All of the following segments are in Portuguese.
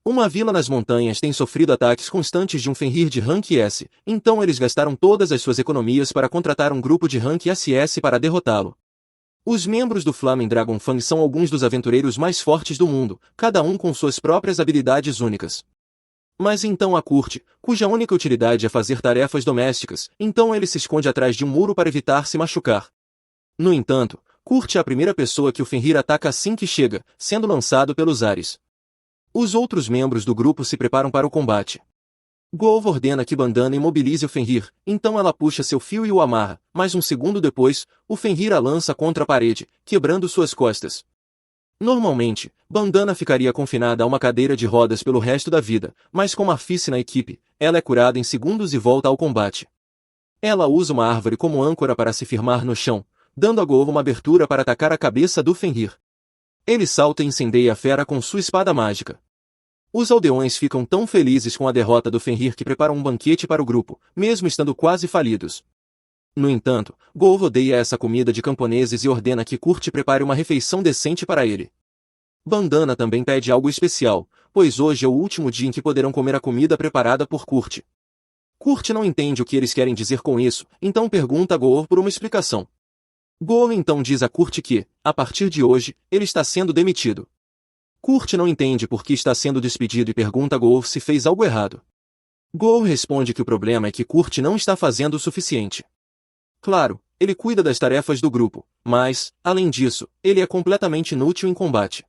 Uma vila nas montanhas tem sofrido ataques constantes de um Fenrir de rank S, então eles gastaram todas as suas economias para contratar um grupo de rank SS para derrotá-lo. Os membros do Flaming Dragon Fang são alguns dos aventureiros mais fortes do mundo, cada um com suas próprias habilidades únicas. Mas então a Kurt, cuja única utilidade é fazer tarefas domésticas, então ele se esconde atrás de um muro para evitar se machucar. No entanto, Kurt é a primeira pessoa que o Fenrir ataca assim que chega, sendo lançado pelos ares. Os outros membros do grupo se preparam para o combate. Golv ordena que Bandana imobilize o Fenrir, então ela puxa seu fio e o amarra, mas um segundo depois, o Fenrir a lança contra a parede, quebrando suas costas. Normalmente, Bandana ficaria confinada a uma cadeira de rodas pelo resto da vida, mas com Marfice na equipe, ela é curada em segundos e volta ao combate. Ela usa uma árvore como âncora para se firmar no chão, dando a Golv uma abertura para atacar a cabeça do Fenrir. Ele salta e incendeia a fera com sua espada mágica. Os aldeões ficam tão felizes com a derrota do Fenrir que preparam um banquete para o grupo, mesmo estando quase falidos. No entanto, Golv odeia essa comida de camponeses e ordena que Kurt prepare uma refeição decente para ele. Bandana também pede algo especial, pois hoje é o último dia em que poderão comer a comida preparada por Kurt. Kurt não entende o que eles querem dizer com isso, então pergunta a Golv por uma explicação. Golv então diz a Kurt que, a partir de hoje, ele está sendo demitido. Kurt não entende por que está sendo despedido e pergunta a Golv se fez algo errado. Golv responde que o problema é que Kurt não está fazendo o suficiente. Claro, ele cuida das tarefas do grupo, mas, além disso, ele é completamente inútil em combate.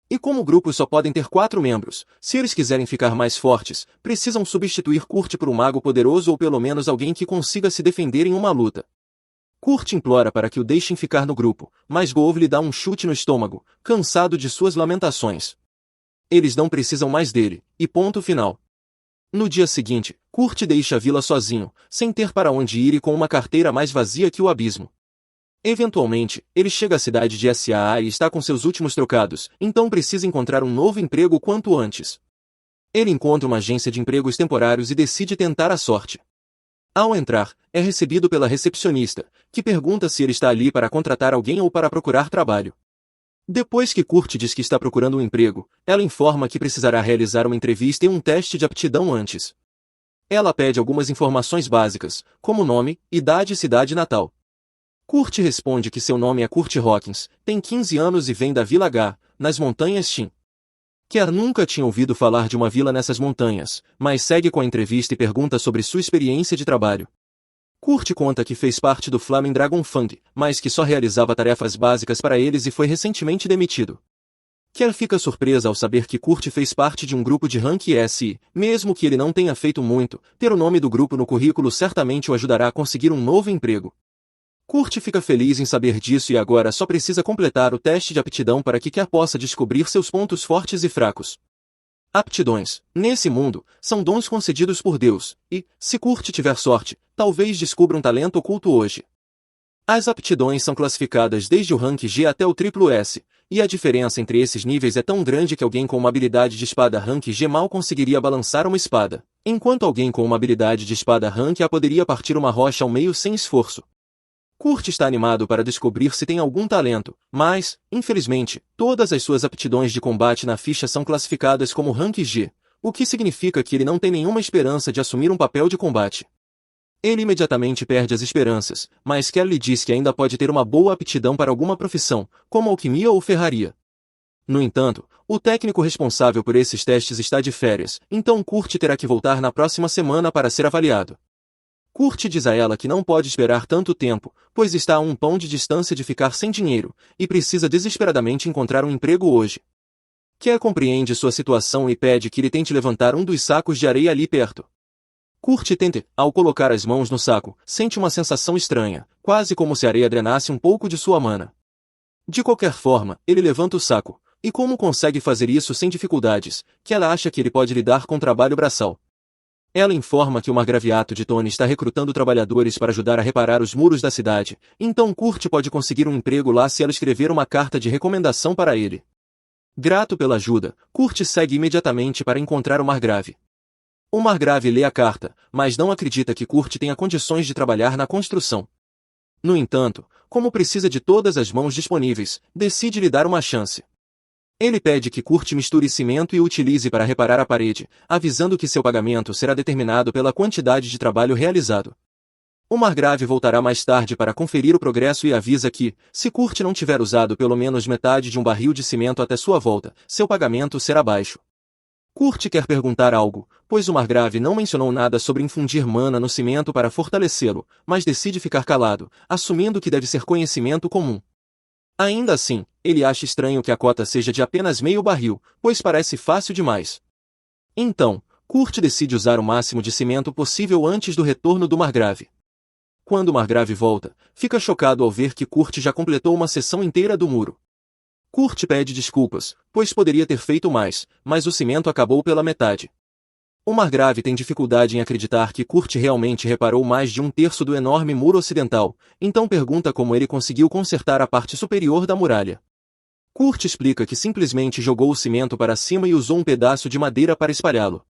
E como grupos só podem ter 4 membros, se eles quiserem ficar mais fortes, precisam substituir Kurt por um mago poderoso ou pelo menos alguém que consiga se defender em uma luta. Kurt implora para que o deixem ficar no grupo, mas Golv lhe dá um chute no estômago, cansado de suas lamentações. Eles não precisam mais dele, e ponto final. No dia seguinte, Kurt deixa a vila sozinho, sem ter para onde ir e com uma carteira mais vazia que o abismo. Eventualmente, ele chega à cidade de Saa e está com seus últimos trocados, então precisa encontrar um novo emprego o quanto antes. Ele encontra uma agência de empregos temporários e decide tentar a sorte. Ao entrar, é recebido pela recepcionista, que pergunta se ele está ali para contratar alguém ou para procurar trabalho. Depois que Kurt diz que está procurando um emprego, ela informa que precisará realizar uma entrevista e um teste de aptidão antes. Ela pede algumas informações básicas, como nome, idade e cidade natal. Kurt responde que seu nome é Kurt Hawkins, tem 15 anos e vem da Vila H, nas montanhas Shin. Kerr nunca tinha ouvido falar de uma vila nessas montanhas, mas segue com a entrevista e pergunta sobre sua experiência de trabalho. Kurt conta que fez parte do Flaming Dragon Fang, mas que só realizava tarefas básicas para eles e foi recentemente demitido. Kerr fica surpresa ao saber que Kurt fez parte de um grupo de rank S e, mesmo que ele não tenha feito muito, ter o nome do grupo no currículo certamente o ajudará a conseguir um novo emprego. Kurt fica feliz em saber disso e agora só precisa completar o teste de aptidão para que Kerr possa descobrir seus pontos fortes e fracos. Aptidões, nesse mundo, são dons concedidos por Deus, e, se Kurt tiver sorte, talvez descubra um talento oculto hoje. As aptidões são classificadas desde o rank G até o triplo S, e a diferença entre esses níveis é tão grande que alguém com uma habilidade de espada rank G mal conseguiria balançar uma espada, enquanto alguém com uma habilidade de espada rank A poderia partir uma rocha ao meio sem esforço. Kurt está animado para descobrir se tem algum talento, mas, infelizmente, todas as suas aptidões de combate na ficha são classificadas como rank G, o que significa que ele não tem nenhuma esperança de assumir um papel de combate. Ele imediatamente perde as esperanças, mas Kerr lhe diz que ainda pode ter uma boa aptidão para alguma profissão, como alquimia ou ferraria. No entanto, o técnico responsável por esses testes está de férias, então Kurt terá que voltar na próxima semana para ser avaliado. Kurt diz a ela que não pode esperar tanto tempo, pois está a um pão de distância de ficar sem dinheiro, e precisa desesperadamente encontrar um emprego hoje. Kerr compreende sua situação e pede que ele tente levantar um dos sacos de areia ali perto. Kurt tenta, ao colocar as mãos no saco, sente uma sensação estranha, quase como se a areia drenasse um pouco de sua mana. De qualquer forma, ele levanta o saco, e como consegue fazer isso sem dificuldades, que ela acha que ele pode lidar com trabalho braçal. Ela informa que o Margraviato de Tony está recrutando trabalhadores para ajudar a reparar os muros da cidade, então Kurt pode conseguir um emprego lá se ela escrever uma carta de recomendação para ele. Grato pela ajuda, Kurt segue imediatamente para encontrar o Margrave. O Margrave lê a carta, mas não acredita que Kurt tenha condições de trabalhar na construção. No entanto, como precisa de todas as mãos disponíveis, decide lhe dar uma chance. Ele pede que Kurt misture cimento e o utilize para reparar a parede, avisando que seu pagamento será determinado pela quantidade de trabalho realizado. O Margrave voltará mais tarde para conferir o progresso e avisa que, se Kurt não tiver usado pelo menos metade de um barril de cimento até sua volta, seu pagamento será baixo. Kurt quer perguntar algo, pois o Margrave não mencionou nada sobre infundir mana no cimento para fortalecê-lo, mas decide ficar calado, assumindo que deve ser conhecimento comum. Ainda assim, ele acha estranho que a cota seja de apenas meio barril, pois parece fácil demais. Então, Kurt decide usar o máximo de cimento possível antes do retorno do Margrave. Quando o Margrave volta, fica chocado ao ver que Kurt já completou uma seção inteira do muro. Kurt pede desculpas, pois poderia ter feito mais, mas o cimento acabou pela metade. O Margrave tem dificuldade em acreditar que Kurt realmente reparou mais de um terço do enorme muro ocidental, então pergunta como ele conseguiu consertar a parte superior da muralha. Kurt explica que simplesmente jogou o cimento para cima e usou um pedaço de madeira para espalhá-lo.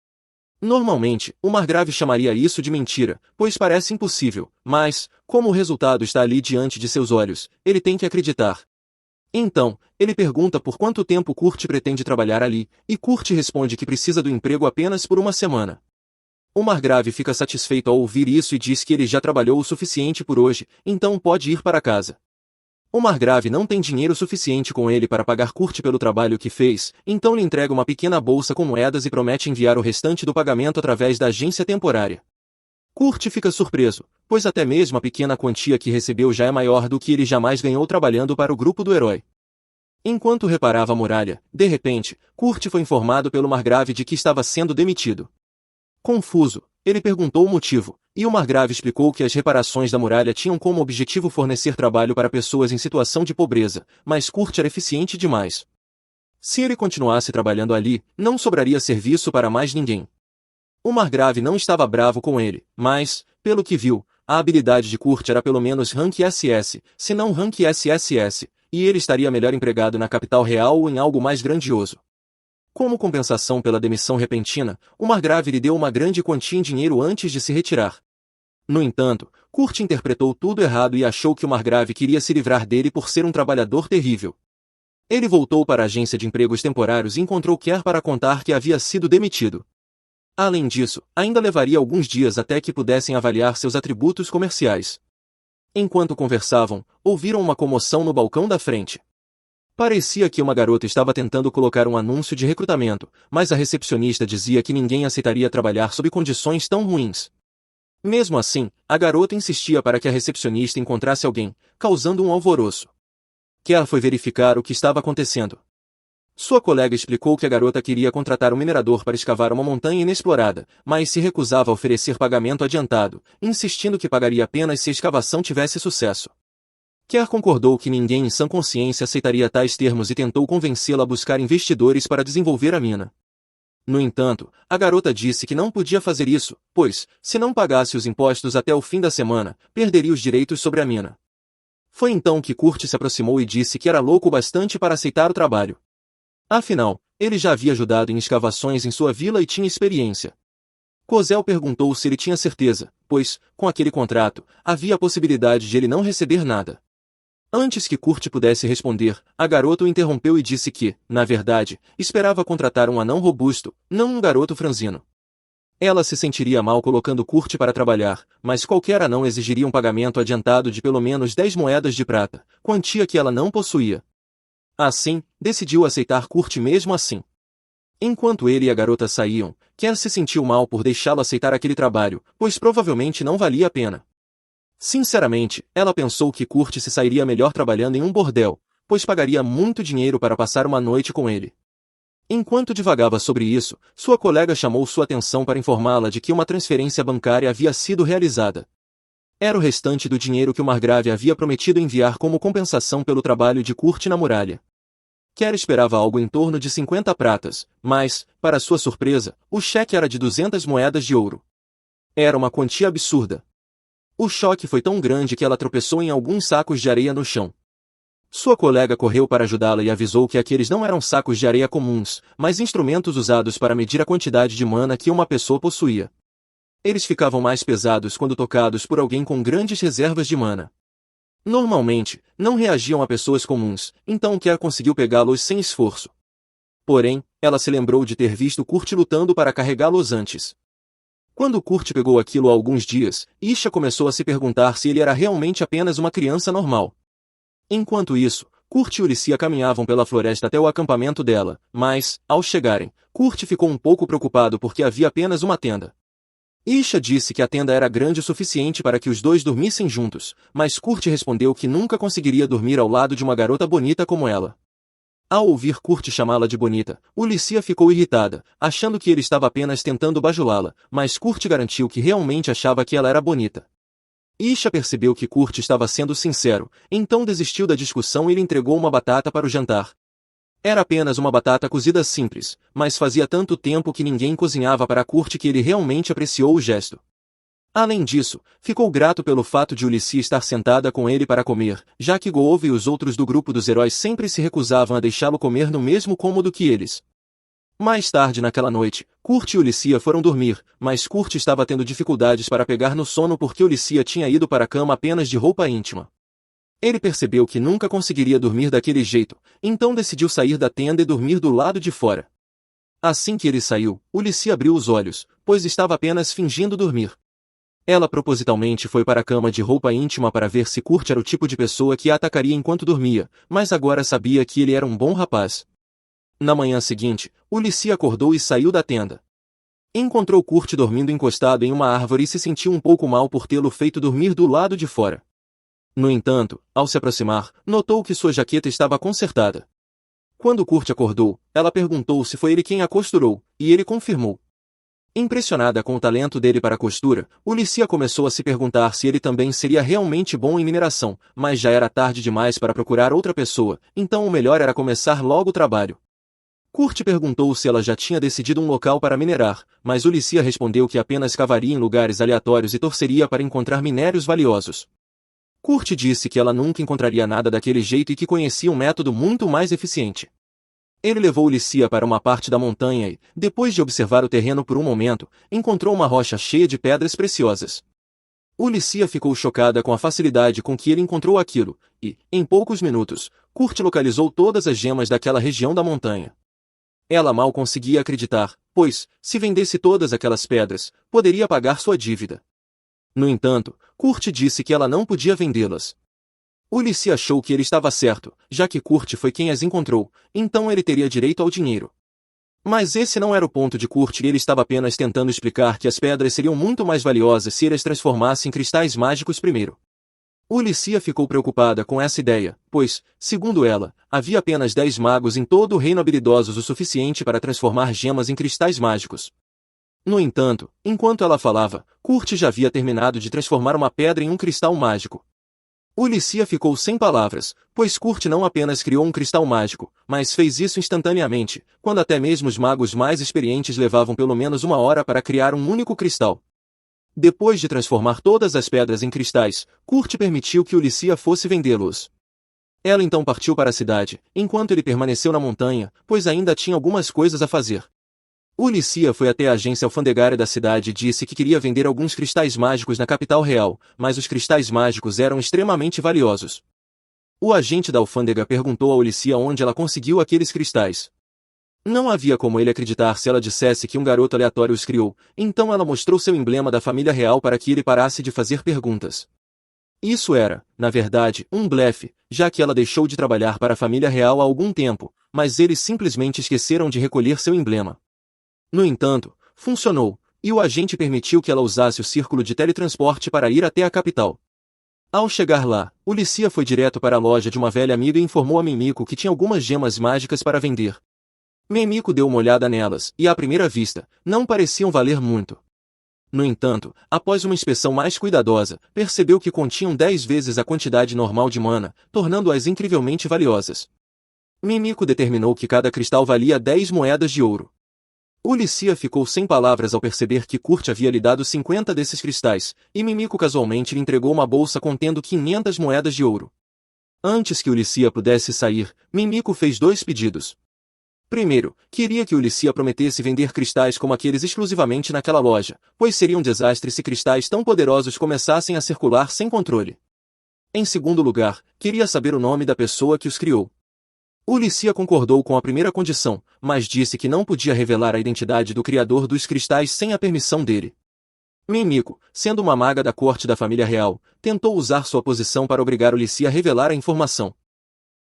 Normalmente, o Margrave chamaria isso de mentira, pois parece impossível, mas, como o resultado está ali diante de seus olhos, ele tem que acreditar. Então, ele pergunta por quanto tempo Kurt pretende trabalhar ali, e Kurt responde que precisa do emprego apenas por uma semana. O Margrave fica satisfeito ao ouvir isso e diz que ele já trabalhou o suficiente por hoje, então pode ir para casa. O Margrave não tem dinheiro suficiente com ele para pagar Kurt pelo trabalho que fez, então lhe entrega uma pequena bolsa com moedas e promete enviar o restante do pagamento através da agência temporária. Kurt fica surpreso, pois até mesmo a pequena quantia que recebeu já é maior do que ele jamais ganhou trabalhando para o grupo do herói. Enquanto reparava a muralha, de repente, Kurt foi informado pelo Margrave de que estava sendo demitido. Confuso, ele perguntou o motivo, e o Margrave explicou que as reparações da muralha tinham como objetivo fornecer trabalho para pessoas em situação de pobreza, mas Kurt era eficiente demais. Se ele continuasse trabalhando ali, não sobraria serviço para mais ninguém. O Margrave não estava bravo com ele, mas, pelo que viu, a habilidade de Kurt era pelo menos rank SS, se não rank SSS, e ele estaria melhor empregado na capital real ou em algo mais grandioso. Como compensação pela demissão repentina, o Margrave lhe deu uma grande quantia em dinheiro antes de se retirar. No entanto, Kurt interpretou tudo errado e achou que o Margrave queria se livrar dele por ser um trabalhador terrível. Ele voltou para a agência de empregos temporários e encontrou Kerr para contar que havia sido demitido. Além disso, ainda levaria alguns dias até que pudessem avaliar seus atributos comerciais. Enquanto conversavam, ouviram uma comoção no balcão da frente. Parecia que uma garota estava tentando colocar um anúncio de recrutamento, mas a recepcionista dizia que ninguém aceitaria trabalhar sob condições tão ruins. Mesmo assim, a garota insistia para que a recepcionista encontrasse alguém, causando um alvoroço. Kerr foi verificar o que estava acontecendo. Sua colega explicou que a garota queria contratar um minerador para escavar uma montanha inexplorada, mas se recusava a oferecer pagamento adiantado, insistindo que pagaria apenas se a escavação tivesse sucesso. Kerr concordou que ninguém em sã consciência aceitaria tais termos e tentou convencê-la a buscar investidores para desenvolver a mina. No entanto, a garota disse que não podia fazer isso, pois, se não pagasse os impostos até o fim da semana, perderia os direitos sobre a mina. Foi então que Kurt se aproximou e disse que era louco bastante para aceitar o trabalho. Afinal, ele já havia ajudado em escavações em sua vila e tinha experiência. Kozel perguntou se ele tinha certeza, pois, com aquele contrato, havia a possibilidade de ele não receber nada. Antes que Kurt pudesse responder, a garota o interrompeu e disse que, na verdade, esperava contratar um anão robusto, não um garoto franzino. Ela se sentiria mal colocando Kurt para trabalhar, mas qualquer anão exigiria um pagamento adiantado de pelo menos 10 moedas de prata, quantia que ela não possuía. Assim, decidiu aceitar Kurt mesmo assim. Enquanto ele e a garota saíam, Kerr se sentiu mal por deixá-lo aceitar aquele trabalho, pois provavelmente não valia a pena. Sinceramente, ela pensou que Kurt se sairia melhor trabalhando em um bordel, pois pagaria muito dinheiro para passar uma noite com ele. Enquanto divagava sobre isso, sua colega chamou sua atenção para informá-la de que uma transferência bancária havia sido realizada. Era o restante do dinheiro que o Margrave havia prometido enviar como compensação pelo trabalho de Kurt na muralha. Kerr esperava algo em torno de 50 pratas, mas, para sua surpresa, o cheque era de 200 moedas de ouro. Era uma quantia absurda. O choque foi tão grande que ela tropeçou em alguns sacos de areia no chão. Sua colega correu para ajudá-la e avisou que aqueles não eram sacos de areia comuns, mas instrumentos usados para medir a quantidade de mana que uma pessoa possuía. Eles ficavam mais pesados quando tocados por alguém com grandes reservas de mana. Normalmente, não reagiam a pessoas comuns, então Kerr conseguiu pegá-los sem esforço. Porém, ela se lembrou de ter visto Kurt lutando para carregá-los antes. Quando Kurt pegou aquilo há alguns dias, Isha começou a se perguntar se ele era realmente apenas uma criança normal. Enquanto isso, Kurt e Ulissia caminhavam pela floresta até o acampamento dela, mas, ao chegarem, Kurt ficou um pouco preocupado porque havia apenas uma tenda. Isha disse que a tenda era grande o suficiente para que os dois dormissem juntos, mas Kurt respondeu que nunca conseguiria dormir ao lado de uma garota bonita como ela. Ao ouvir Kurt chamá-la de bonita, Ulissia ficou irritada, achando que ele estava apenas tentando bajulá-la, mas Kurt garantiu que realmente achava que ela era bonita. Isha percebeu que Kurt estava sendo sincero, então desistiu da discussão e lhe entregou uma batata para o jantar. Era apenas uma batata cozida simples, mas fazia tanto tempo que ninguém cozinhava para Kurt que ele realmente apreciou o gesto. Além disso, ficou grato pelo fato de Ulissia estar sentada com ele para comer, já que Goove e os outros do grupo dos heróis sempre se recusavam a deixá-lo comer no mesmo cômodo que eles. Mais tarde naquela noite, Kurt e Ulissia foram dormir, mas Kurt estava tendo dificuldades para pegar no sono porque Ulissia tinha ido para a cama apenas de roupa íntima. Ele percebeu que nunca conseguiria dormir daquele jeito, então decidiu sair da tenda e dormir do lado de fora. Assim que ele saiu, Ulissia abriu os olhos, pois estava apenas fingindo dormir. Ela propositalmente foi para a cama de roupa íntima para ver se Kurt era o tipo de pessoa que a atacaria enquanto dormia, mas agora sabia que ele era um bom rapaz. Na manhã seguinte, Ulissia acordou e saiu da tenda. Encontrou Kurt dormindo encostado em uma árvore e se sentiu um pouco mal por tê-lo feito dormir do lado de fora. No entanto, ao se aproximar, notou que sua jaqueta estava consertada. Quando Kurt acordou, ela perguntou se foi ele quem a costurou, e ele confirmou. Impressionada com o talento dele para a costura, Ulissia começou a se perguntar se ele também seria realmente bom em mineração, mas já era tarde demais para procurar outra pessoa, então o melhor era começar logo o trabalho. Kurt perguntou se ela já tinha decidido um local para minerar, mas Ulissia respondeu que apenas cavaria em lugares aleatórios e torceria para encontrar minérios valiosos. Kurt disse que ela nunca encontraria nada daquele jeito e que conhecia um método muito mais eficiente. Ele levou Ulissia para uma parte da montanha e, depois de observar o terreno por um momento, encontrou uma rocha cheia de pedras preciosas. Ulissia ficou chocada com a facilidade com que ele encontrou aquilo, e, em poucos minutos, Kurt localizou todas as gemas daquela região da montanha. Ela mal conseguia acreditar, pois, se vendesse todas aquelas pedras, poderia pagar sua dívida. No entanto, Kurt disse que ela não podia vendê-las. Ulissia achou que ele estava certo, já que Kurt foi quem as encontrou, então ele teria direito ao dinheiro. Mas esse não era o ponto de Kurt e ele estava apenas tentando explicar que as pedras seriam muito mais valiosas se ele as transformasse em cristais mágicos primeiro. Ulissia ficou preocupada com essa ideia, pois, segundo ela, havia apenas 10 magos em todo o reino habilidosos o suficiente para transformar gemas em cristais mágicos. No entanto, enquanto ela falava, Kurt já havia terminado de transformar uma pedra em um cristal mágico. Ulissia ficou sem palavras, pois Kurt não apenas criou um cristal mágico, mas fez isso instantaneamente, quando até mesmo os magos mais experientes levavam pelo menos uma hora para criar um único cristal. Depois de transformar todas as pedras em cristais, Kurt permitiu que Ulissia fosse vendê-los. Ela então partiu para a cidade, enquanto ele permaneceu na montanha, pois ainda tinha algumas coisas a fazer. Ulissia foi até a agência alfandegária da cidade e disse que queria vender alguns cristais mágicos na capital real, mas os cristais mágicos eram extremamente valiosos. O agente da alfândega perguntou a Ulissia onde ela conseguiu aqueles cristais. Não havia como ele acreditar se ela dissesse que um garoto aleatório os criou, então ela mostrou seu emblema da família real para que ele parasse de fazer perguntas. Isso era, na verdade, um blefe, já que ela deixou de trabalhar para a família real há algum tempo, mas eles simplesmente esqueceram de recolher seu emblema. No entanto, funcionou, e o agente permitiu que ela usasse o círculo de teletransporte para ir até a capital. Ao chegar lá, Ulissia foi direto para a loja de uma velha amiga e informou a Mimiko que tinha algumas gemas mágicas para vender. Mimiko deu uma olhada nelas, e à primeira vista, não pareciam valer muito. No entanto, após uma inspeção mais cuidadosa, percebeu que continham 10 vezes a quantidade normal de mana, tornando-as incrivelmente valiosas. Mimiko determinou que cada cristal valia 10 moedas de ouro. Ulissia ficou sem palavras ao perceber que Kurt havia lhe dado 50 desses cristais, e Mimiko casualmente lhe entregou uma bolsa contendo 500 moedas de ouro. Antes que Ulissia pudesse sair, Mimiko fez 2 pedidos. Primeiro, queria que Ulissia prometesse vender cristais como aqueles exclusivamente naquela loja, pois seria um desastre se cristais tão poderosos começassem a circular sem controle. Em segundo lugar, queria saber o nome da pessoa que os criou. Ulissia concordou com a primeira condição, mas disse que não podia revelar a identidade do criador dos cristais sem a permissão dele. Mimiko, sendo uma maga da corte da família real, tentou usar sua posição para obrigar Ulissia a revelar a informação.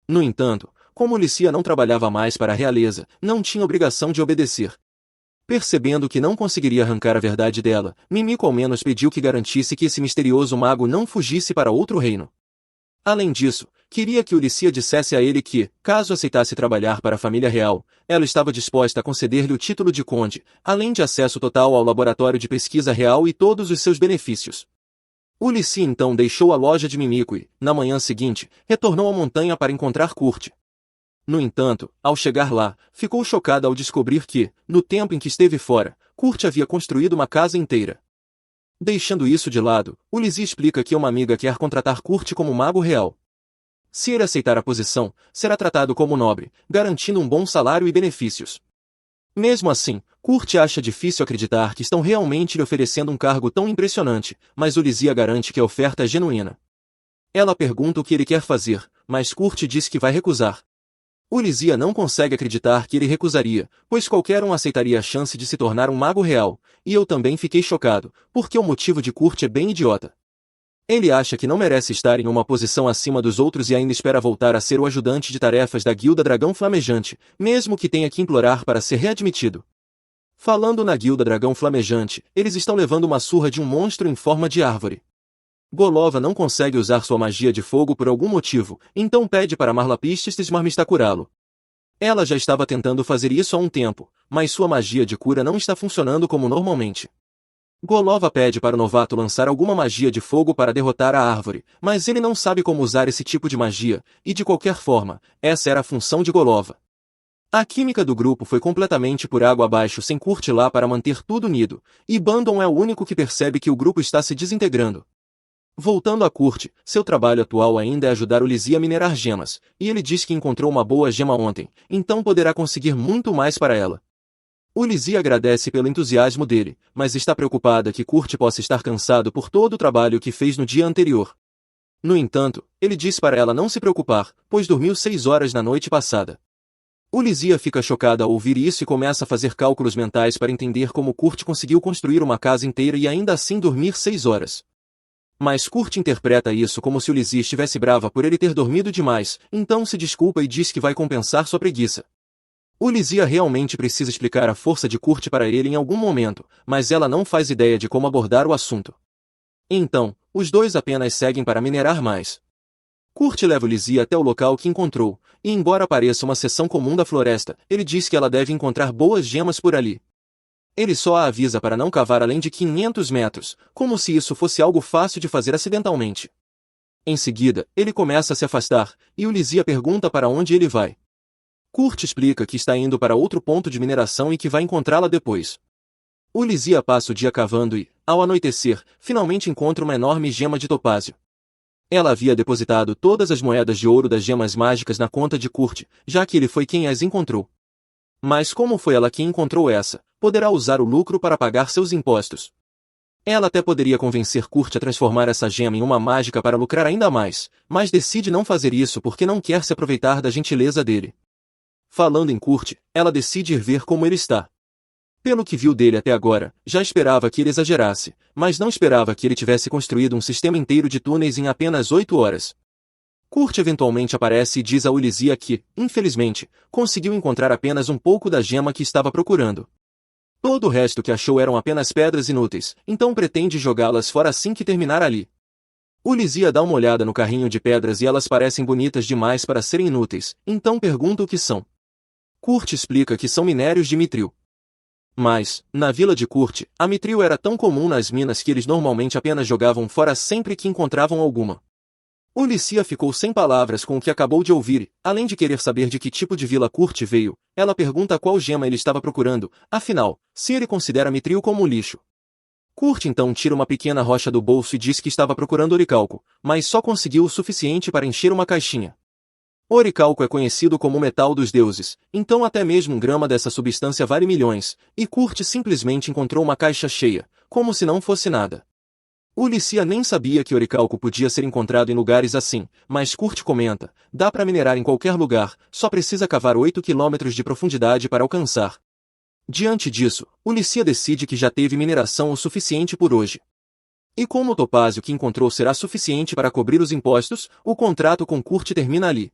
No entanto, como Ulissia não trabalhava mais para a realeza, não tinha obrigação de obedecer. Percebendo que não conseguiria arrancar a verdade dela, Mimiko ao menos pediu que garantisse que esse misterioso mago não fugisse para outro reino. Além disso, queria que Ulissia dissesse a ele que, caso aceitasse trabalhar para a família real, ela estava disposta a conceder-lhe o título de conde, além de acesso total ao laboratório de pesquisa real e todos os seus benefícios. Ulissia então deixou a loja de Mimiko e, na manhã seguinte, retornou à montanha para encontrar Kurt. No entanto, ao chegar lá, ficou chocada ao descobrir que, no tempo em que esteve fora, Kurt havia construído uma casa inteira. Deixando isso de lado, Ulissia explica que uma amiga quer contratar Kurt como mago real. Se ele aceitar a posição, será tratado como nobre, garantindo um bom salário e benefícios. Mesmo assim, Kurt acha difícil acreditar que estão realmente lhe oferecendo um cargo tão impressionante, mas Ulissia garante que a oferta é genuína. Ela pergunta o que ele quer fazer, mas Kurt diz que vai recusar. Ulissia não consegue acreditar que ele recusaria, pois qualquer um aceitaria a chance de se tornar um mago real, e eu também fiquei chocado, porque o motivo de Kurt é bem idiota. Ele acha que não merece estar em uma posição acima dos outros e ainda espera voltar a ser o ajudante de tarefas da Guilda Dragão Flamejante, mesmo que tenha que implorar para ser readmitido. Falando na Guilda Dragão Flamejante, eles estão levando uma surra de um monstro em forma de árvore. Golova não consegue usar sua magia de fogo por algum motivo, então pede para Marlapistes Marmista curá-lo. Ela já estava tentando fazer isso há um tempo, mas sua magia de cura não está funcionando como normalmente. Golova pede para o novato lançar alguma magia de fogo para derrotar a árvore, mas ele não sabe como usar esse tipo de magia, e de qualquer forma, essa era a função de Golova. A química do grupo foi completamente por água abaixo sem Kurt lá para manter tudo unido, e Bandon é o único que percebe que o grupo está se desintegrando. Voltando a Kurt, seu trabalho atual ainda é ajudar Ulissia a minerar gemas, e ele diz que encontrou uma boa gema ontem, então poderá conseguir muito mais para ela. Ulissia agradece pelo entusiasmo dele, mas está preocupada que Kurt possa estar cansado por todo o trabalho que fez no dia anterior. No entanto, ele diz para ela não se preocupar, pois dormiu 6 horas na noite passada. Ulissia fica chocada ao ouvir isso e começa a fazer cálculos mentais para entender como Kurt conseguiu construir uma casa inteira e ainda assim dormir 6 horas. Mas Kurt interpreta isso como se Ulissia estivesse brava por ele ter dormido demais, então se desculpa e diz que vai compensar sua preguiça. Ulissia realmente precisa explicar a força de Kurt para ele em algum momento, mas ela não faz ideia de como abordar o assunto. Então, os dois apenas seguem para minerar mais. Kurt leva Ulissia até o local que encontrou, e embora pareça uma seção comum da floresta, ele diz que ela deve encontrar boas gemas por ali. Ele só a avisa para não cavar além de 500 metros, como se isso fosse algo fácil de fazer acidentalmente. Em seguida, ele começa a se afastar, e Ulissia pergunta para onde ele vai. Kurt explica que está indo para outro ponto de mineração e que vai encontrá-la depois. Ulissia passa o dia cavando e, ao anoitecer, finalmente encontra uma enorme gema de topázio. Ela havia depositado todas as moedas de ouro das gemas mágicas na conta de Kurt, já que ele foi quem as encontrou. Mas como foi ela quem encontrou essa, poderá usar o lucro para pagar seus impostos. Ela até poderia convencer Kurt a transformar essa gema em uma mágica para lucrar ainda mais, mas decide não fazer isso porque não quer se aproveitar da gentileza dele. Falando em Kurt, ela decide ir ver como ele está. Pelo que viu dele até agora, já esperava que ele exagerasse, mas não esperava que ele tivesse construído um sistema inteiro de túneis em apenas 8 horas. Kurt eventualmente aparece e diz a Ulissia que, infelizmente, conseguiu encontrar apenas um pouco da gema que estava procurando. Todo o resto que achou eram apenas pedras inúteis, então pretende jogá-las fora assim que terminar ali. Ulissia dá uma olhada no carrinho de pedras e elas parecem bonitas demais para serem inúteis, então pergunta o que são. Kurt explica que são minérios de mitril. Mas, na vila de Kurt, a mitril era tão comum nas minas que eles normalmente apenas jogavam fora sempre que encontravam alguma. Ulissia ficou sem palavras com o que acabou de ouvir, além de querer saber de que tipo de vila Kurt veio, ela pergunta qual gema ele estava procurando, afinal, se ele considera mitril como lixo. Kurt então tira uma pequena rocha do bolso e diz que estava procurando oricalco, mas só conseguiu o suficiente para encher uma caixinha. Oricalco é conhecido como metal dos deuses, então até mesmo um grama dessa substância vale milhões, e Kurt simplesmente encontrou uma caixa cheia, como se não fosse nada. Ulissia nem sabia que oricalco podia ser encontrado em lugares assim, mas Kurt comenta, dá para minerar em qualquer lugar, só precisa cavar 8 quilômetros de profundidade para alcançar. Diante disso, Ulissia decide que já teve mineração o suficiente por hoje. E como o topázio que encontrou será suficiente para cobrir os impostos, o contrato com Kurt termina ali.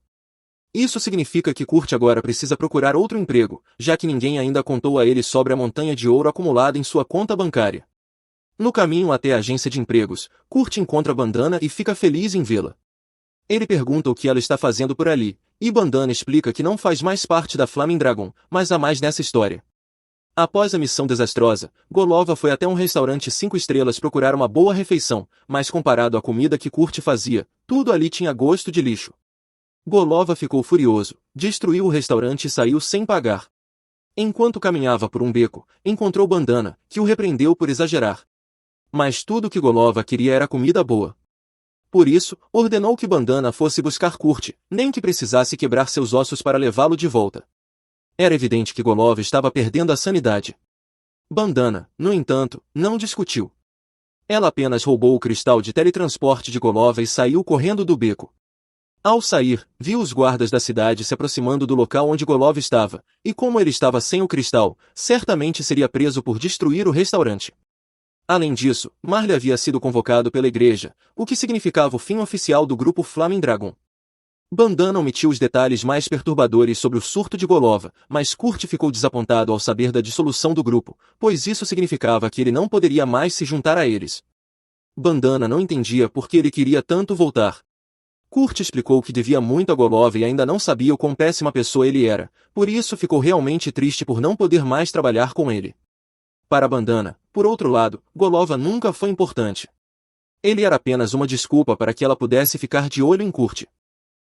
Isso significa que Kurt agora precisa procurar outro emprego, já que ninguém ainda contou a ele sobre a montanha de ouro acumulada em sua conta bancária. No caminho até a agência de empregos, Kurt encontra Bandana e fica feliz em vê-la. Ele pergunta o que ela está fazendo por ali, e Bandana explica que não faz mais parte da Flaming Dragon, mas há mais nessa história. Após a missão desastrosa, Golova foi até um restaurante 5 estrelas procurar uma boa refeição, mas comparado à comida que Kurt fazia, tudo ali tinha gosto de lixo. Golova ficou furioso, destruiu o restaurante e saiu sem pagar. Enquanto caminhava por um beco, encontrou Bandana, que o repreendeu por exagerar. Mas tudo que Golova queria era comida boa. Por isso, ordenou que Bandana fosse buscar Kurt, nem que precisasse quebrar seus ossos para levá-lo de volta. Era evidente que Golova estava perdendo a sanidade. Bandana, no entanto, não discutiu. Ela apenas roubou o cristal de teletransporte de Golova e saiu correndo do beco. Ao sair, viu os guardas da cidade se aproximando do local onde Golova estava, e como ele estava sem o cristal, certamente seria preso por destruir o restaurante. Além disso, Marley havia sido convocado pela igreja, o que significava o fim oficial do grupo Flaming Dragon. Bandana omitiu os detalhes mais perturbadores sobre o surto de Golova, mas Kurt ficou desapontado ao saber da dissolução do grupo, pois isso significava que ele não poderia mais se juntar a eles. Bandana não entendia por que ele queria tanto voltar. Kurt explicou que devia muito a Golova e ainda não sabia o quão péssima pessoa ele era, por isso ficou realmente triste por não poder mais trabalhar com ele. Para Bandana, por outro lado, Golova nunca foi importante. Ele era apenas uma desculpa para que ela pudesse ficar de olho em Kurt.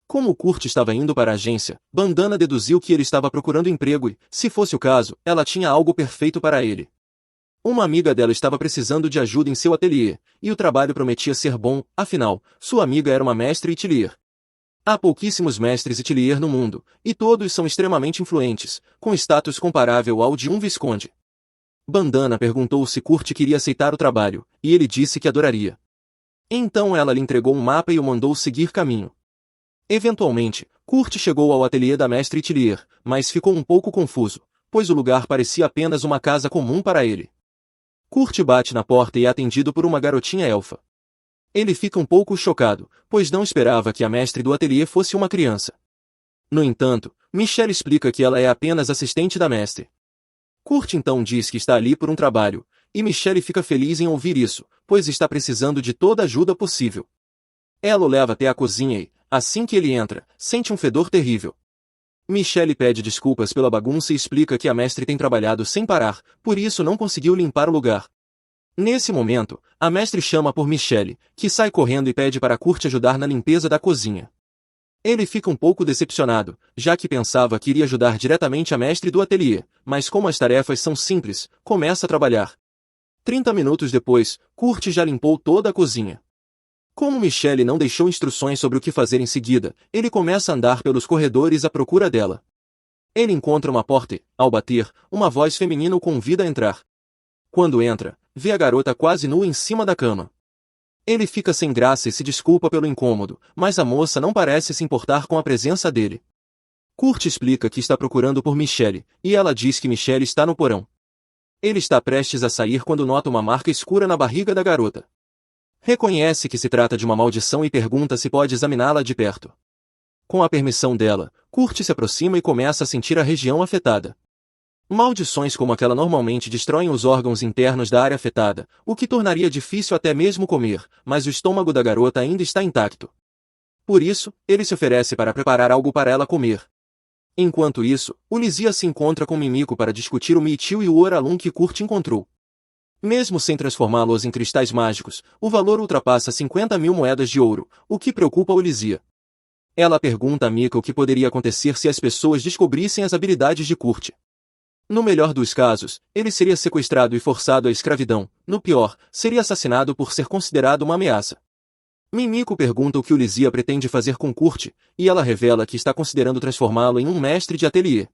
Como Kurt estava indo para a agência, Bandana deduziu que ele estava procurando emprego e, se fosse o caso, ela tinha algo perfeito para ele. Uma amiga dela estava precisando de ajuda em seu ateliê, e o trabalho prometia ser bom, afinal, sua amiga era uma mestre Itilier. Há pouquíssimos mestres Itilier no mundo, e todos são extremamente influentes, com status comparável ao de um visconde. Bandana perguntou se Kurt queria aceitar o trabalho, e ele disse que adoraria. Então ela lhe entregou um mapa e o mandou seguir caminho. Eventualmente, Kurt chegou ao ateliê da mestre Itilier, mas ficou um pouco confuso, pois o lugar parecia apenas uma casa comum para ele. Kurt bate na porta e é atendido por uma garotinha elfa. Ele fica um pouco chocado, pois não esperava que a mestre do ateliê fosse uma criança. No entanto, Michelle explica que ela é apenas assistente da mestre. Kurt então diz que está ali por um trabalho, e Michelle fica feliz em ouvir isso, pois está precisando de toda a ajuda possível. Ela o leva até a cozinha e, assim que ele entra, sente um fedor terrível. Michelle pede desculpas pela bagunça e explica que a mestre tem trabalhado sem parar, por isso não conseguiu limpar o lugar. Nesse momento, a mestre chama por Michelle, que sai correndo e pede para Kurt ajudar na limpeza da cozinha. Ele fica um pouco decepcionado, já que pensava que iria ajudar diretamente a mestre do ateliê, mas como as tarefas são simples, começa a trabalhar. 30 minutos depois, Kurt já limpou toda a cozinha. Como Michelle não deixou instruções sobre o que fazer em seguida, ele começa a andar pelos corredores à procura dela. Ele encontra uma porta e, ao bater, uma voz feminina o convida a entrar. Quando entra, vê a garota quase nua em cima da cama. Ele fica sem graça e se desculpa pelo incômodo, mas a moça não parece se importar com a presença dele. Kurt explica que está procurando por Michelle, e ela diz que Michelle está no porão. Ele está prestes a sair quando nota uma marca escura na barriga da garota. Reconhece que se trata de uma maldição e pergunta se pode examiná-la de perto. Com a permissão dela, Kurt se aproxima e começa a sentir a região afetada. Maldições como aquela normalmente destroem os órgãos internos da área afetada, o que tornaria difícil até mesmo comer, mas o estômago da garota ainda está intacto. Por isso, ele se oferece para preparar algo para ela comer. Enquanto isso, Ulissia se encontra com Mimiko para discutir o Meitil e o Oralum que Kurt encontrou. Mesmo sem transformá-los em cristais mágicos, o valor ultrapassa 50.000 moedas de ouro, o que preocupa Ulissia. Ela pergunta a Mika o que poderia acontecer se as pessoas descobrissem as habilidades de Kurt. No melhor dos casos, ele seria sequestrado e forçado à escravidão, no pior, seria assassinado por ser considerado uma ameaça. Mimiko pergunta o que Ulissia pretende fazer com Kurt, e ela revela que está considerando transformá-lo em um mestre de ateliê.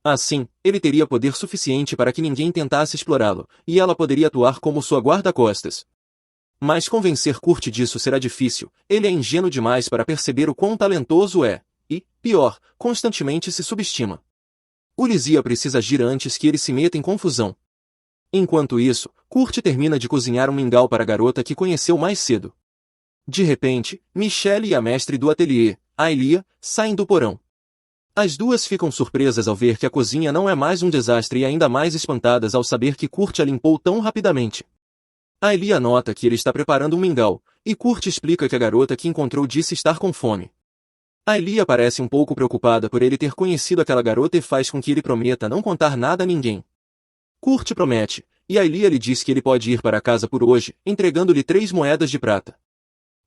Assim, ele teria poder suficiente para que ninguém tentasse explorá-lo, e ela poderia atuar como sua guarda-costas. Mas convencer Kurt disso será difícil, ele é ingênuo demais para perceber o quão talentoso é, e, pior, constantemente se subestima. Ulizia precisa agir antes que ele se meta em confusão. Enquanto isso, Kurt termina de cozinhar um mingau para a garota que conheceu mais cedo. De repente, Michelle e a mestre do ateliê, Aelia, saem do porão. As duas ficam surpresas ao ver que a cozinha não é mais um desastre e ainda mais espantadas ao saber que Kurt a limpou tão rapidamente. Aelia nota que ele está preparando um mingau, e Kurt explica que a garota que encontrou disse estar com fome. Aelia parece um pouco preocupada por ele ter conhecido aquela garota e faz com que ele prometa não contar nada a ninguém. Kurt promete, e Aelia lhe diz que ele pode ir para casa por hoje, entregando-lhe 3 moedas de prata.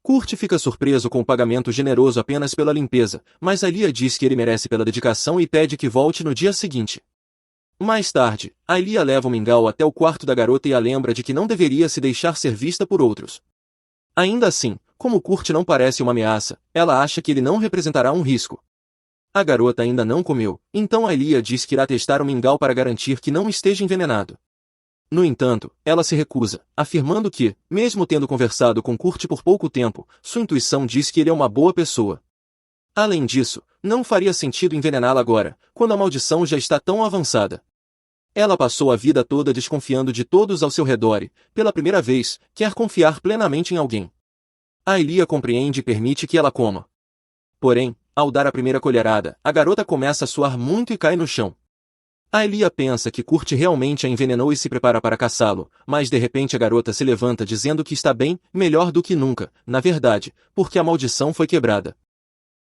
Kurt fica surpreso com o pagamento generoso apenas pela limpeza, mas Aelia diz que ele merece pela dedicação e pede que volte no dia seguinte. Mais tarde, Aelia leva o mingau até o quarto da garota e a lembra de que não deveria se deixar ser vista por outros. Ainda assim, como Kurt não parece uma ameaça, ela acha que ele não representará um risco. A garota ainda não comeu, então Aelia diz que irá testar o mingau para garantir que não esteja envenenado. No entanto, ela se recusa, afirmando que, mesmo tendo conversado com Kurt por pouco tempo, sua intuição diz que ele é uma boa pessoa. Além disso, não faria sentido envenená-la agora, quando a maldição já está tão avançada. Ela passou a vida toda desconfiando de todos ao seu redor e, pela primeira vez, quer confiar plenamente em alguém. Aelia compreende e permite que ela coma. Porém, ao dar a primeira colherada, a garota começa a suar muito e cai no chão. Aelia pensa que Kurt realmente a envenenou e se prepara para caçá-lo, mas de repente a garota se levanta dizendo que está bem, melhor do que nunca, na verdade, porque a maldição foi quebrada.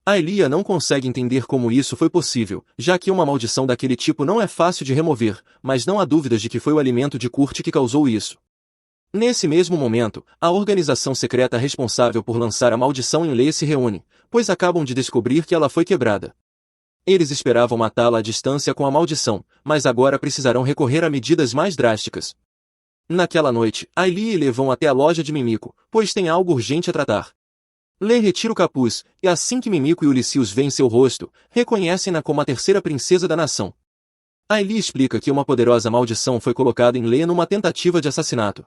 Aelia não consegue entender como isso foi possível, já que uma maldição daquele tipo não é fácil de remover, mas não há dúvidas de que foi o alimento de Kurt que causou isso. Nesse mesmo momento, a organização secreta responsável por lançar a maldição em Lê se reúne, pois acabam de descobrir que ela foi quebrada. Eles esperavam matá-la à distância com a maldição, mas agora precisarão recorrer a medidas mais drásticas. Naquela noite, Aelia e Lê vão até a loja de Mimico, pois tem algo urgente a tratar. Lê retira o capuz, e assim que Mimico e Ulysses veem seu rosto, reconhecem-na como a terceira princesa da nação. Aelia explica que uma poderosa maldição foi colocada em Lê numa tentativa de assassinato.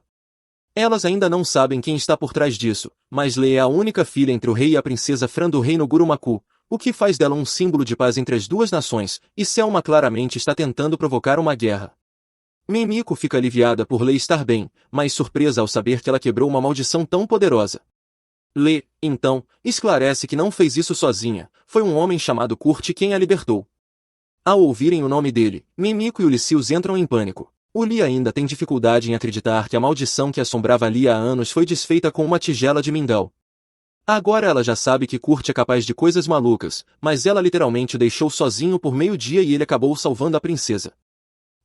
Elas ainda não sabem quem está por trás disso, mas Lê é a única filha entre o rei e a princesa Fran do reino Gurumaku, o que faz dela um símbolo de paz entre as duas nações, e Selma claramente está tentando provocar uma guerra. Mimico fica aliviada por Lê estar bem, mas surpresa ao saber que ela quebrou uma maldição tão poderosa. Lê, então, esclarece que não fez isso sozinha, foi um homem chamado Kurt quem a libertou. Ao ouvirem o nome dele, Mimico e Ulysses entram em pânico. Uli ainda tem dificuldade em acreditar que a maldição que assombrava ali há anos foi desfeita com uma tigela de mingau. Agora ela já sabe que Kurt é capaz de coisas malucas, mas ela literalmente o deixou sozinho por meio-dia e ele acabou salvando a princesa.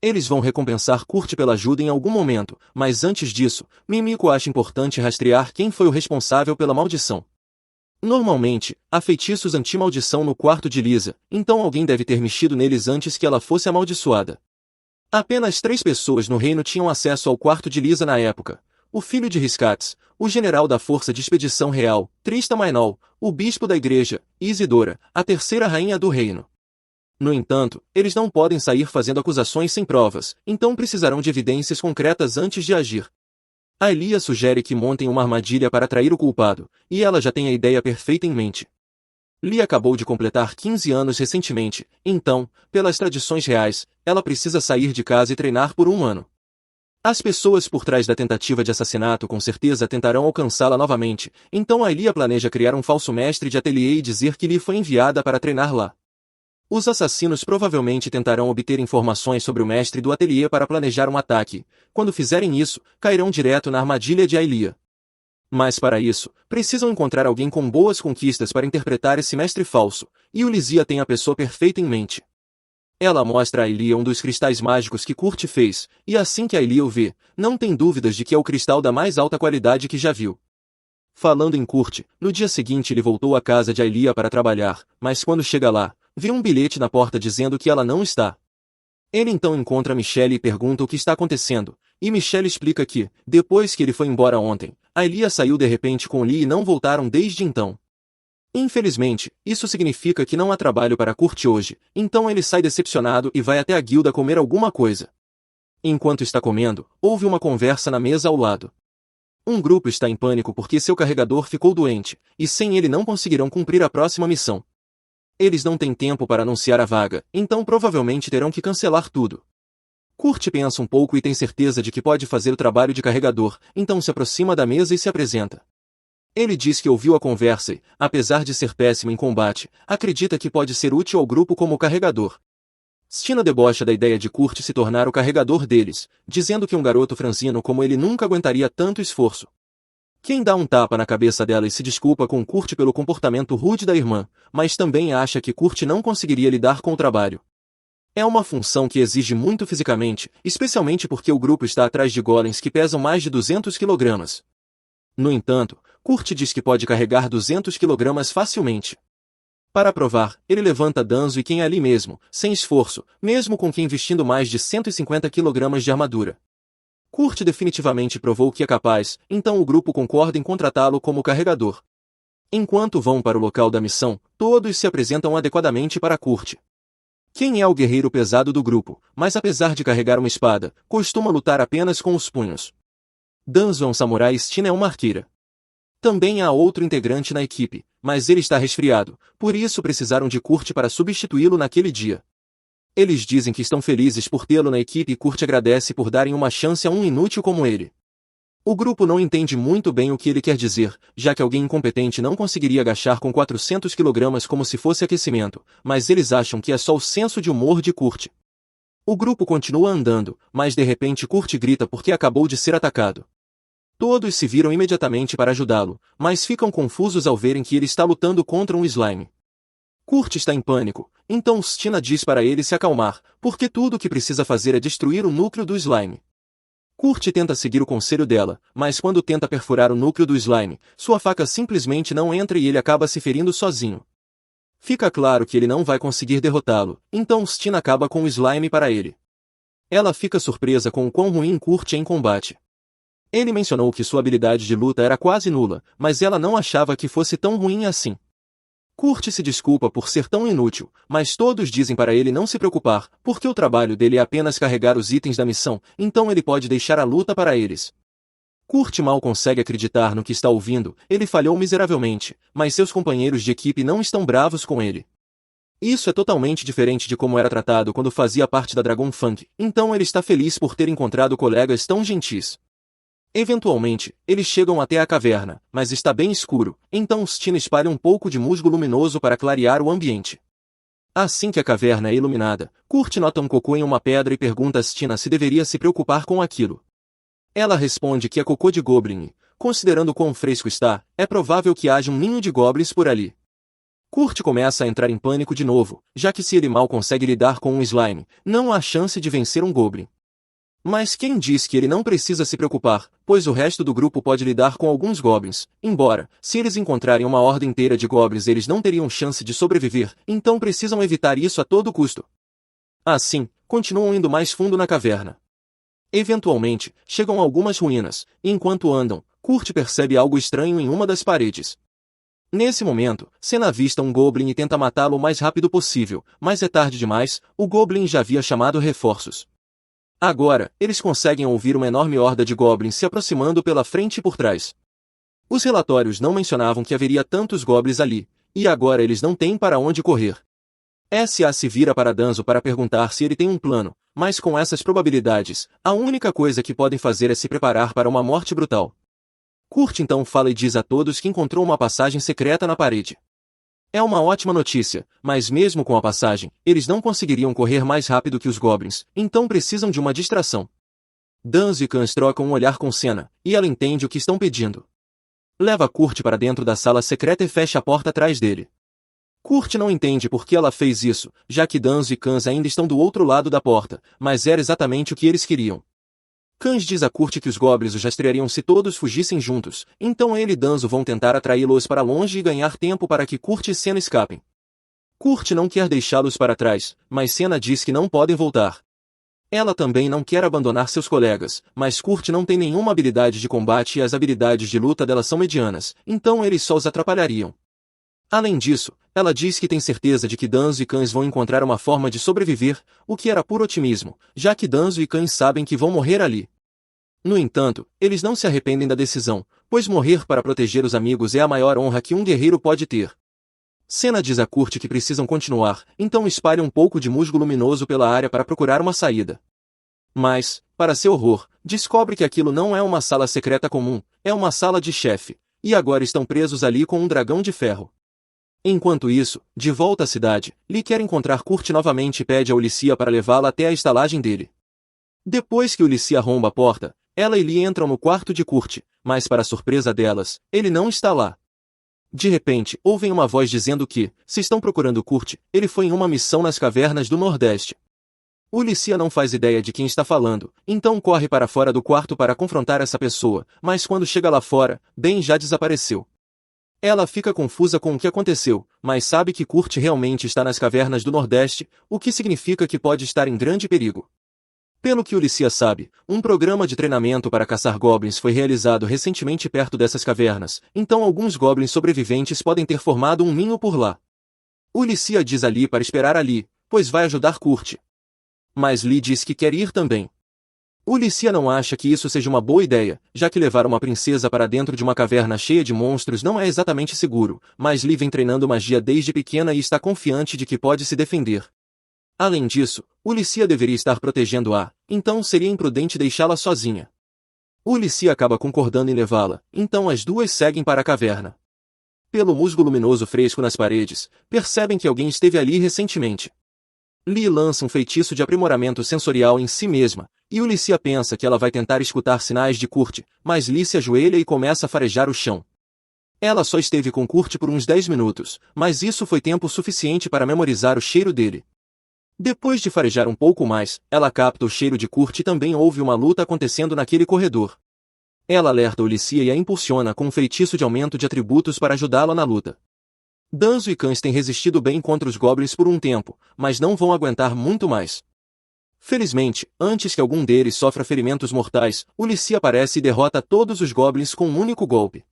Eles vão recompensar Kurt pela ajuda em algum momento, mas antes disso, Mimico acha importante rastrear quem foi o responsável pela maldição. Normalmente, há feitiços anti-maldição no quarto de Lisa, então alguém deve ter mexido neles antes que ela fosse amaldiçoada. Apenas 3 pessoas no reino tinham acesso ao quarto de Lisa na época: o filho de Riscats, o general da Força de Expedição Real, Trista Mainol, o bispo da igreja, Isidora, a terceira rainha do reino. No entanto, eles não podem sair fazendo acusações sem provas, então precisarão de evidências concretas antes de agir. Aelia sugere que montem uma armadilha para atrair o culpado, e ela já tem a ideia perfeita em mente. Lee acabou de completar 15 anos recentemente, então, pelas tradições reais, ela precisa sair de casa e treinar por 1 ano. As pessoas por trás da tentativa de assassinato com certeza tentarão alcançá-la novamente, então Aelia planeja criar um falso mestre de ateliê e dizer que Lee foi enviada para treinar lá. Os assassinos provavelmente tentarão obter informações sobre o mestre do ateliê para planejar um ataque. Quando fizerem isso, cairão direto na armadilha de Aelia. Mas para isso, precisam encontrar alguém com boas conquistas para interpretar esse mestre falso, e Ulysses tem a pessoa perfeita em mente. Ela mostra a Aelia um dos cristais mágicos que Kurt fez, e assim que Aelia o vê, não tem dúvidas de que é o cristal da mais alta qualidade que já viu. Falando em Kurt, no dia seguinte ele voltou à casa de Aelia para trabalhar, mas quando chega lá, vê um bilhete na porta dizendo que ela não está. Ele então encontra Michelle e pergunta o que está acontecendo, e Michelle explica que, depois que ele foi embora ontem, Aelia saiu de repente com Lee e não voltaram desde então. Infelizmente, isso significa que não há trabalho para Kurt hoje, então ele sai decepcionado e vai até a guilda comer alguma coisa. Enquanto está comendo, houve uma conversa na mesa ao lado. Um grupo está em pânico porque seu carregador ficou doente, e sem ele não conseguirão cumprir a próxima missão. Eles não têm tempo para anunciar a vaga, então provavelmente terão que cancelar tudo. Kurt pensa um pouco e tem certeza de que pode fazer o trabalho de carregador, então se aproxima da mesa e se apresenta. Ele diz que ouviu a conversa e, apesar de ser péssimo em combate, acredita que pode ser útil ao grupo como carregador. Stina debocha da ideia de Kurt se tornar o carregador deles, dizendo que um garoto franzino como ele nunca aguentaria tanto esforço. Quem dá um tapa na cabeça dela e se desculpa com Kurt pelo comportamento rude da irmã, mas também acha que Kurt não conseguiria lidar com o trabalho. É uma função que exige muito fisicamente, especialmente porque o grupo está atrás de golems que pesam mais de 200 kg. No entanto, Kurt diz que pode carregar 200 kg facilmente. Para provar, ele levanta Danzo e Ken ali mesmo, sem esforço, mesmo com Ken vestindo mais de 150 kg de armadura. Kurt definitivamente provou que é capaz, então o grupo concorda em contratá-lo como carregador. Enquanto vão para o local da missão, todos se apresentam adequadamente para Kurt. Ken é o guerreiro pesado do grupo, mas apesar de carregar uma espada, costuma lutar apenas com os punhos. Danzo é um samurai e Stina é uma arqueira. Também há outro integrante na equipe, mas ele está resfriado, por isso precisaram de Kurt para substituí-lo naquele dia. Eles dizem que estão felizes por tê-lo na equipe e Kurt agradece por darem uma chance a um inútil como ele. O grupo não entende muito bem o que ele quer dizer, já que alguém incompetente não conseguiria agachar com 400 kg como se fosse aquecimento, mas eles acham que é só o senso de humor de Kurt. O grupo continua andando, mas de repente Kurt grita porque acabou de ser atacado. Todos se viram imediatamente para ajudá-lo, mas ficam confusos ao verem que ele está lutando contra um slime. Kurt está em pânico, então Stina diz para ele se acalmar, porque tudo o que precisa fazer é destruir o núcleo do slime. Kurt tenta seguir o conselho dela, mas quando tenta perfurar o núcleo do slime, sua faca simplesmente não entra e ele acaba se ferindo sozinho. Fica claro que ele não vai conseguir derrotá-lo, então Stina acaba com o slime para ele. Ela fica surpresa com o quão ruim Kurt é em combate. Ele mencionou que sua habilidade de luta era quase nula, mas ela não achava que fosse tão ruim assim. Kurt se desculpa por ser tão inútil, mas todos dizem para ele não se preocupar, porque o trabalho dele é apenas carregar os itens da missão, então ele pode deixar a luta para eles. Kurt mal consegue acreditar no que está ouvindo, ele falhou miseravelmente, mas seus companheiros de equipe não estão bravos com ele. Isso é totalmente diferente de como era tratado quando fazia parte da Dragon Funk, então ele está feliz por ter encontrado colegas tão gentis. Eventualmente, eles chegam até a caverna, mas está bem escuro, então Stina espalha um pouco de musgo luminoso para clarear o ambiente. Assim que a caverna é iluminada, Kurt nota um cocô em uma pedra e pergunta a Stina se deveria se preocupar com aquilo. Ela responde que é cocô de goblin e, considerando quão fresco está, é provável que haja um ninho de goblins por ali. Kurt começa a entrar em pânico de novo, já que se ele mal consegue lidar com um slime, não há chance de vencer um goblin. Mas quem diz que ele não precisa se preocupar, pois o resto do grupo pode lidar com alguns goblins, embora, se eles encontrarem uma horda inteira de goblins eles não teriam chance de sobreviver, então precisam evitar isso a todo custo. Assim, continuam indo mais fundo na caverna. Eventualmente, chegam a algumas ruínas, e enquanto andam, Kurt percebe algo estranho em uma das paredes. Nesse momento, Senna avista um goblin e tenta matá-lo o mais rápido possível, mas é tarde demais, o goblin já havia chamado reforços. Agora, eles conseguem ouvir uma enorme horda de goblins se aproximando pela frente e por trás. Os relatórios não mencionavam que haveria tantos goblins ali, e agora eles não têm para onde correr. S.A. se vira para Danzo para perguntar se ele tem um plano, mas com essas probabilidades, a única coisa que podem fazer é se preparar para uma morte brutal. Kurt então fala e diz a todos que encontrou uma passagem secreta na parede. É uma ótima notícia, mas mesmo com a passagem, eles não conseguiriam correr mais rápido que os goblins, então precisam de uma distração. Danzo e Kans trocam um olhar com Senna, e ela entende o que estão pedindo. Leva Kurt para dentro da sala secreta e fecha a porta atrás dele. Kurt não entende por que ela fez isso, já que Danzo e Kans ainda estão do outro lado da porta, mas era exatamente o que eles queriam. Kans diz a Kurt que os goblins os rastreariam se todos fugissem juntos, então ele e Danzo vão tentar atraí-los para longe e ganhar tempo para que Kurt e Senna escapem. Kurt não quer deixá-los para trás, mas Senna diz que não podem voltar. Ela também não quer abandonar seus colegas, mas Kurt não tem nenhuma habilidade de combate e as habilidades de luta dela são medianas, então eles só os atrapalhariam. Além disso, ela diz que tem certeza de que Danzo e Kans vão encontrar uma forma de sobreviver, o que era puro otimismo, já que Danzo e Kans sabem que vão morrer ali. No entanto, eles não se arrependem da decisão, pois morrer para proteger os amigos é a maior honra que um guerreiro pode ter. Senna diz a Kurt que precisam continuar, então espalha um pouco de musgo luminoso pela área para procurar uma saída. Mas, para seu horror, descobre que aquilo não é uma sala secreta comum, é uma sala de chefe, e agora estão presos ali com um dragão de ferro. Enquanto isso, de volta à cidade, Lee quer encontrar Kurt novamente e pede a Ulissia para levá-la até a estalagem dele. Depois que Ulissia arromba a porta, ela e Lee entram no quarto de Kurt, mas para surpresa delas, ele não está lá. De repente, ouvem uma voz dizendo que, se estão procurando Kurt, ele foi em uma missão nas cavernas do Nordeste. Ulissia não faz ideia de quem está falando, então corre para fora do quarto para confrontar essa pessoa, mas quando chega lá fora, Ben já desapareceu. Ela fica confusa com o que aconteceu, mas sabe que Kurt realmente está nas cavernas do Nordeste, o que significa que pode estar em grande perigo. Pelo que Ulissia sabe, um programa de treinamento para caçar goblins foi realizado recentemente perto dessas cavernas, então alguns goblins sobreviventes podem ter formado um ninho por lá. Ulissia diz a Lee para esperar ali, pois vai ajudar Kurt. Mas Lee diz que quer ir também. Ulissia não acha que isso seja uma boa ideia, já que levar uma princesa para dentro de uma caverna cheia de monstros não é exatamente seguro, mas Lee vem treinando magia desde pequena e está confiante de que pode se defender. Além disso, Ulissia deveria estar protegendo-a, então seria imprudente deixá-la sozinha. Ulissia acaba concordando em levá-la, então as duas seguem para a caverna. Pelo musgo luminoso fresco nas paredes, percebem que alguém esteve ali recentemente. Lee lança um feitiço de aprimoramento sensorial em si mesma, e Ulissia pensa que ela vai tentar escutar sinais de Kurt, mas Lee se ajoelha e começa a farejar o chão. Ela só esteve com Kurt por uns 10 minutos, mas isso foi tempo suficiente para memorizar o cheiro dele. Depois de farejar um pouco mais, ela capta o cheiro de Kurt e também houve uma luta acontecendo naquele corredor. Ela alerta Ulissia e a impulsiona com um feitiço de aumento de atributos para ajudá-la na luta. Danzo e Cães têm resistido bem contra os goblins por um tempo, mas não vão aguentar muito mais. Felizmente, antes que algum deles sofra ferimentos mortais, Ulissia aparece e derrota todos os goblins com um único golpe.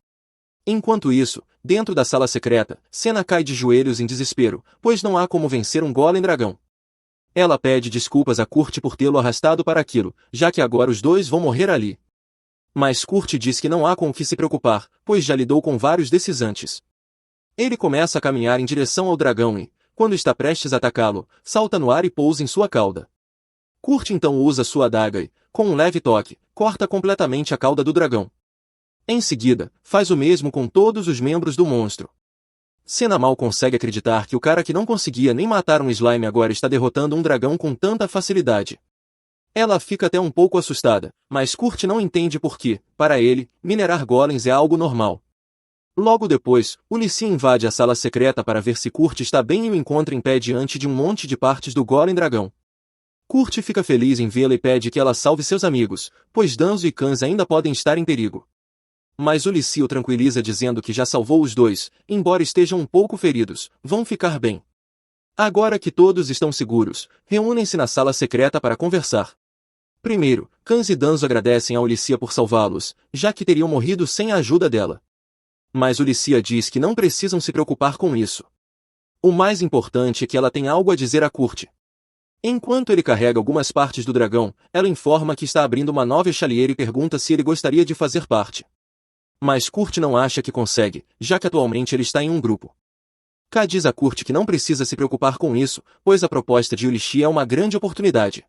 Enquanto isso, dentro da sala secreta, Senna cai de joelhos em desespero, pois não há como vencer um golem dragão. Ela pede desculpas a Kurt por tê-lo arrastado para aquilo, já que agora os dois vão morrer ali. Mas Kurt diz que não há com o que se preocupar, pois já lidou com vários desses antes. Ele começa a caminhar em direção ao dragão e, quando está prestes a atacá-lo, salta no ar e pousa em sua cauda. Kurt então usa sua adaga e, com um leve toque, corta completamente a cauda do dragão. Em seguida, faz o mesmo com todos os membros do monstro. Senna mal consegue acreditar que o cara que não conseguia nem matar um slime agora está derrotando um dragão com tanta facilidade. Ela fica até um pouco assustada, mas Kurt não entende por que, para ele, minerar golems é algo normal. Logo depois, Ulissia invade a sala secreta para ver se Kurt está bem e o encontra em pé diante de um monte de partes do golem dragão. Kurt fica feliz em vê-la e pede que ela salve seus amigos, pois Danzo e Cães ainda podem estar em perigo. Mas Ulissia o tranquiliza dizendo que já salvou os dois, embora estejam um pouco feridos, vão ficar bem. Agora que todos estão seguros, reúnem-se na sala secreta para conversar. Primeiro, Cães e Danzo agradecem a Ulissia por salvá-los, já que teriam morrido sem a ajuda dela. Mas Ulissia diz que não precisam se preocupar com isso. O mais importante é que ela tem algo a dizer a Kurt. Enquanto ele carrega algumas partes do dragão, ela informa que está abrindo uma nova chaleira e pergunta se ele gostaria de fazer parte. Mas Kurt não acha que consegue, já que atualmente ele está em um grupo. K diz a Kurt que não precisa se preocupar com isso, pois a proposta de Ulissia é uma grande oportunidade.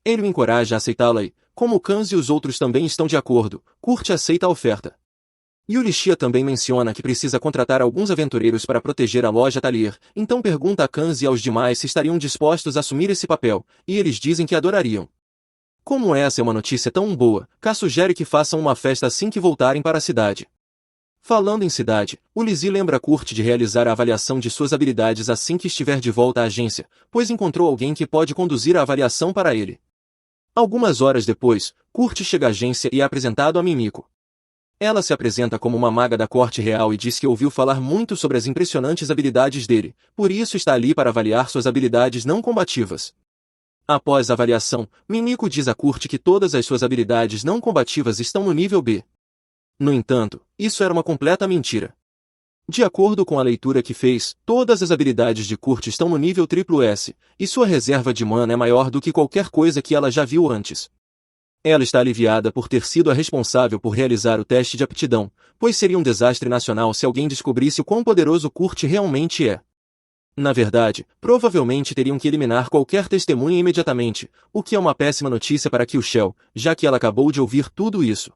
Ele o encoraja a aceitá-la e, como Cães e os outros também estão de acordo, Kurt aceita a oferta. E Ulissia também menciona que precisa contratar alguns aventureiros para proteger a loja Talir, então pergunta a Cães e aos demais se estariam dispostos a assumir esse papel, e eles dizem que adorariam. Como essa é uma notícia tão boa, K sugere que façam uma festa assim que voltarem para a cidade. Falando em cidade, Ulissia lembra Kurt de realizar a avaliação de suas habilidades assim que estiver de volta à agência, pois encontrou alguém que pode conduzir a avaliação para ele. Algumas horas depois, Kurt chega à agência e é apresentado a Mimiko. Ela se apresenta como uma maga da corte real e diz que ouviu falar muito sobre as impressionantes habilidades dele, por isso está ali para avaliar suas habilidades não combativas. Após a avaliação, Mimiko diz a Kurt que todas as suas habilidades não combativas estão no nível B. No entanto, isso era uma completa mentira. De acordo com a leitura que fez, todas as habilidades de Kurt estão no nível SSS, e sua reserva de mana é maior do que qualquer coisa que ela já viu antes. Ela está aliviada por ter sido a responsável por realizar o teste de aptidão, pois seria um desastre nacional se alguém descobrisse o quão poderoso Kurt realmente é. Na verdade, provavelmente teriam que eliminar qualquer testemunha imediatamente, o que é uma péssima notícia para Kyushel, já que ela acabou de ouvir tudo isso.